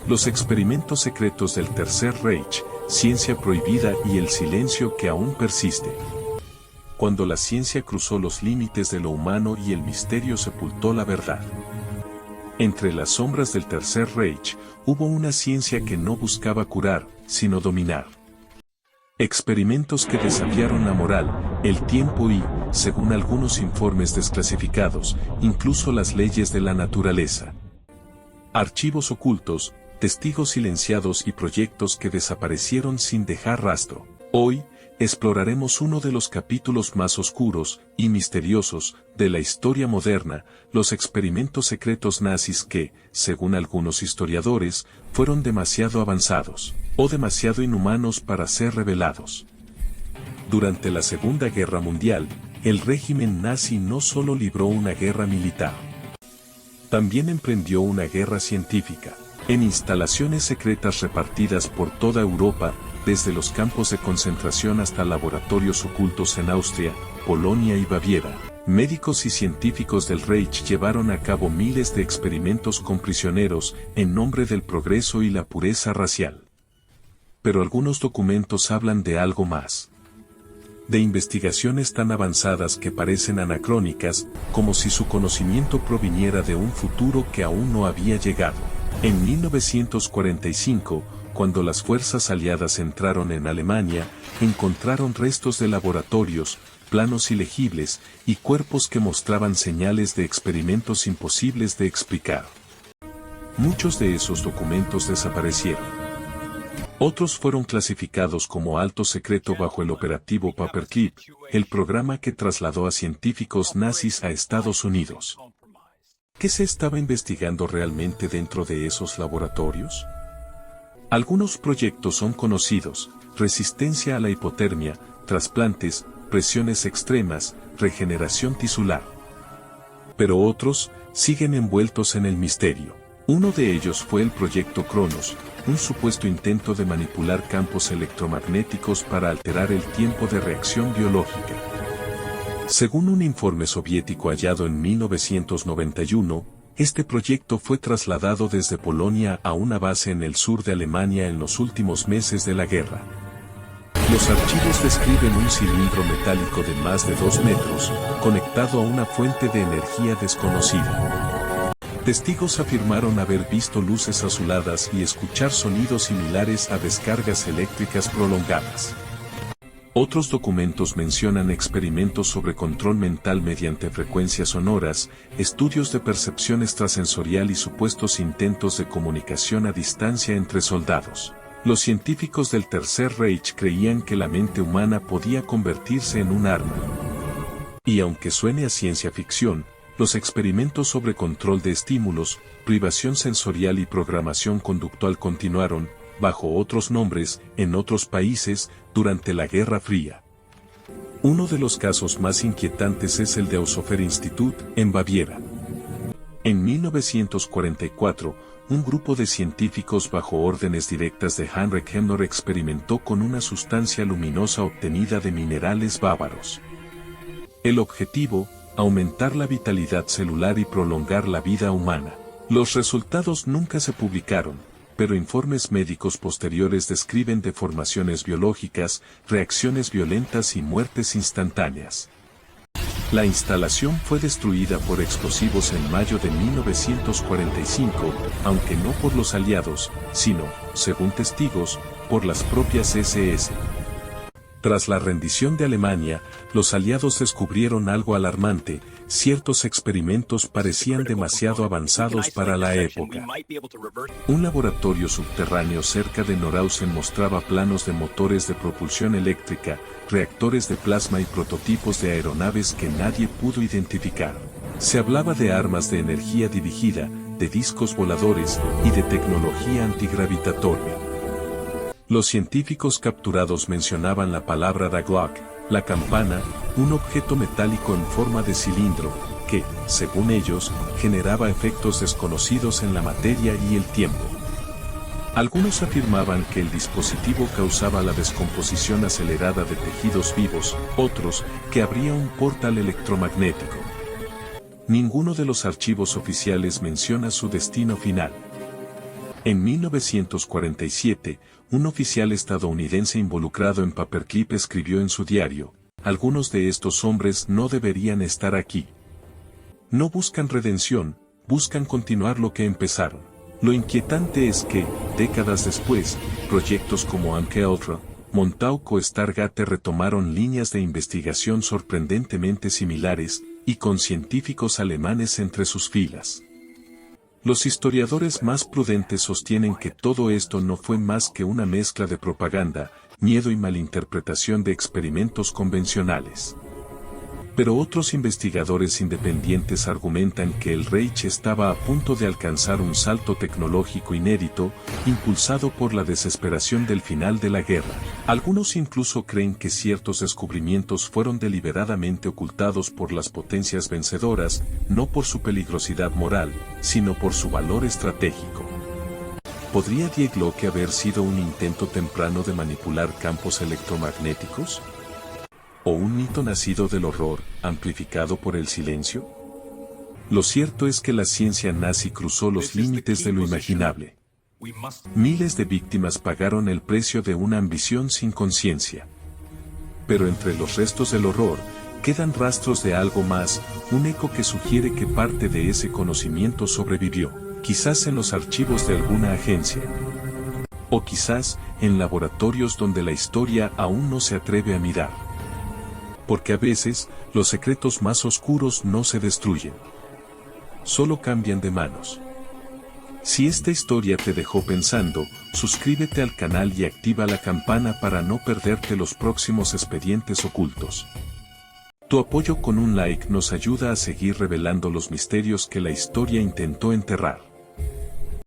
Los experimentos secretos del Tercer Reich, ciencia prohibida y el silencio que aún persiste. Cuando la ciencia cruzó los límites de lo humano y el misterio sepultó la verdad. Entre las sombras del Tercer Reich, hubo una ciencia que no buscaba curar, sino dominar. Experimentos que desafiaron la moral, el tiempo y, según algunos informes desclasificados, incluso las leyes de la naturaleza. Archivos ocultos, testigos silenciados y proyectos que desaparecieron sin dejar rastro. Hoy, exploraremos uno de los capítulos más oscuros y misteriosos de la historia moderna, los experimentos secretos nazis que, según algunos historiadores, fueron demasiado avanzados, o demasiado inhumanos para ser revelados. Durante la Segunda Guerra Mundial, el régimen nazi no solo libró una guerra militar, también emprendió una guerra científica, en instalaciones secretas repartidas por toda Europa, desde los campos de concentración hasta laboratorios ocultos en Austria, Polonia y Baviera. Médicos y científicos del Reich llevaron a cabo miles de experimentos con prisioneros en nombre del progreso y la pureza racial. Pero algunos documentos hablan de algo más. De investigaciones tan avanzadas que parecen anacrónicas, como si su conocimiento proviniera de un futuro que aún no había llegado. En 1945, cuando las fuerzas aliadas entraron en Alemania, encontraron restos de laboratorios, planos ilegibles y cuerpos que mostraban señales de experimentos imposibles de explicar. Muchos de esos documentos desaparecieron. Otros fueron clasificados como alto secreto bajo el operativo Paperclip, el programa que trasladó a científicos nazis a Estados Unidos. ¿Qué se estaba investigando realmente dentro de esos laboratorios? Algunos proyectos son conocidos: resistencia a la hipotermia, trasplantes, presiones extremas, regeneración tisular. Pero otros siguen envueltos en el misterio. Uno de ellos fue el proyecto Cronos, un supuesto intento de manipular campos electromagnéticos para alterar el tiempo de reacción biológica. Según un informe soviético hallado en 1991, este proyecto fue trasladado desde Polonia a una base en el sur de Alemania en los últimos meses de la guerra. Los archivos describen un cilindro metálico de más de 2 metros, conectado a una fuente de energía desconocida. Testigos afirmaron haber visto luces azuladas y escuchar sonidos similares a descargas eléctricas prolongadas. Otros documentos mencionan experimentos sobre control mental mediante frecuencias sonoras, estudios de percepción extrasensorial y supuestos intentos de comunicación a distancia entre soldados. Los científicos del Tercer Reich creían que la mente humana podía convertirse en un arma. Y aunque suene a ciencia ficción, los experimentos sobre control de estímulos, privación sensorial y programación conductual continuaron, bajo otros nombres, en otros países, durante la Guerra Fría. Uno de los casos más inquietantes es el de Ausofer Institut, en Baviera. En 1944, un grupo de científicos bajo órdenes directas de Heinrich Himmler experimentó con una sustancia luminosa obtenida de minerales bávaros. El objetivo, aumentar la vitalidad celular y prolongar la vida humana. Los resultados nunca se publicaron, pero informes médicos posteriores describen deformaciones biológicas, reacciones violentas y muertes instantáneas. La instalación fue destruida por explosivos en mayo de 1945, aunque no por los aliados, sino, según testigos, por las propias SS. Tras la rendición de Alemania, los aliados descubrieron algo alarmante: ciertos experimentos parecían demasiado avanzados para la época. Un laboratorio subterráneo cerca de Norhausen mostraba planos de motores de propulsión eléctrica, reactores de plasma y prototipos de aeronaves que nadie pudo identificar. Se hablaba de armas de energía dirigida, de discos voladores y de tecnología antigravitatoria. Los científicos capturados mencionaban la palabra Da Glock, la campana, un objeto metálico en forma de cilindro, que, según ellos, generaba efectos desconocidos en la materia y el tiempo. Algunos afirmaban que el dispositivo causaba la descomposición acelerada de tejidos vivos, otros, que abría un portal electromagnético. Ninguno de los archivos oficiales menciona su destino final. En 1947, un oficial estadounidense involucrado en Paperclip escribió en su diario: algunos de estos hombres no deberían estar aquí. No buscan redención, buscan continuar lo que empezaron. Lo inquietante es que, décadas después, proyectos como MKUltra, Montauk o Stargate retomaron líneas de investigación sorprendentemente similares, y con científicos alemanes entre sus filas. Los historiadores más prudentes sostienen que todo esto no fue más que una mezcla de propaganda, miedo y malinterpretación de experimentos convencionales. Pero otros investigadores independientes argumentan que el Reich estaba a punto de alcanzar un salto tecnológico inédito, impulsado por la desesperación del final de la guerra. Algunos incluso creen que ciertos descubrimientos fueron deliberadamente ocultados por las potencias vencedoras, no por su peligrosidad moral, sino por su valor estratégico. ¿Podría Die Glocke haber sido un intento temprano de manipular campos electromagnéticos? ¿O un mito nacido del horror, amplificado por el silencio? Lo cierto es que la ciencia nazi cruzó los límites de lo imaginable. Miles de víctimas pagaron el precio de una ambición sin conciencia. Pero entre los restos del horror, quedan rastros de algo más, un eco que sugiere que parte de ese conocimiento sobrevivió, quizás en los archivos de alguna agencia. O quizás, en laboratorios donde la historia aún no se atreve a mirar. Porque a veces, los secretos más oscuros no se destruyen. Solo cambian de manos. Si esta historia te dejó pensando, suscríbete al canal y activa la campana para no perderte los próximos expedientes ocultos. Tu apoyo con un like nos ayuda a seguir revelando los misterios que la historia intentó enterrar.